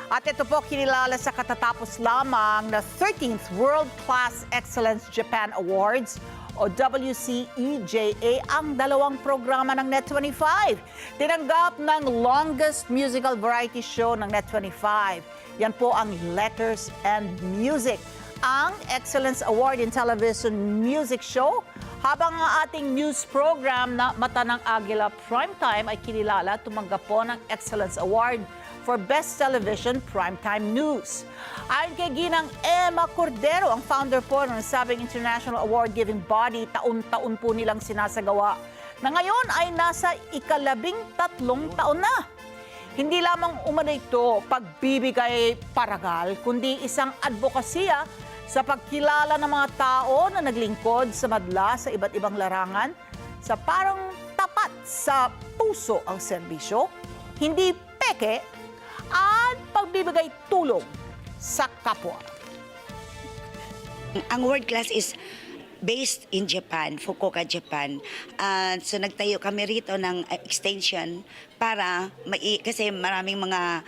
At ito po kinilala sa katatapos lamang na 13th World Class Excellence Japan Awards o WCEJA ang dalawang programa ng Net25. Tinanggap ng longest musical variety show ng Net25. Yan po ang Letters and Music, ang Excellence Award in Television Music Show. Habang ang ating news program na Mata ng Agila Primetime ay kinilala, tumanggap po ng Excellence Award for Best Television Primetime News. Ayon kay Ginang Emma Cordero, ang founder po ng nasabing international award-giving body, taon-taon po nilang sinasagawa na ngayon ay nasa ika-13 taon na. Hindi lamang umano ito pagbibigay paragal, kundi isang advokasya sa pagkilala ng mga tao na naglingkod sa madla sa iba't ibang larangan sa parang tapat sa puso ang serbisyo, hindi peke, at pagbibigay tulong sa kapwa. Ang world class is based in Japan, Fukuoka, Japan. So nagtayo kami rito ng extension para kasi maraming mga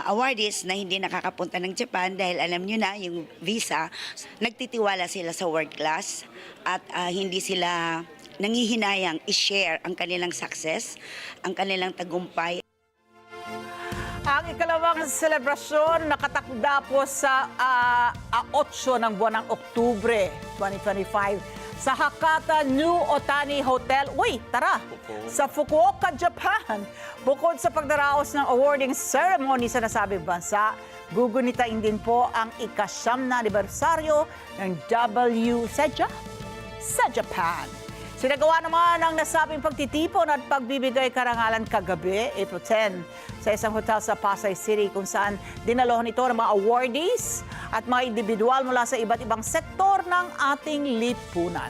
awardees na hindi nakakapunta ng Japan dahil alam nyo na yung visa, nagtitiwala sila sa world class at hindi sila nangihinayang i-share ang kanilang success, ang kanilang tagumpay. Ang ikalawang selebrasyon nakatakda po sa 8 ng buwan ng Oktubre 2025 sa Hakata New Otani Hotel. Uy, tara! Sa Fukuoka, Japan. Bukod sa pagdaraos ng awarding ceremony sa nasabing bansa, gugunitain din po ang ika-9 na anibersaryo ng WCEJA sa Japan. Sinagawa naman ang nasabing pagtitipon at pagbibigay karangalan kagabi, April 10, sa isang hotel sa Pasay City kung saan dinalohan ito ng mga awardees at mga individual mula sa iba't ibang sektor ng ating lipunan.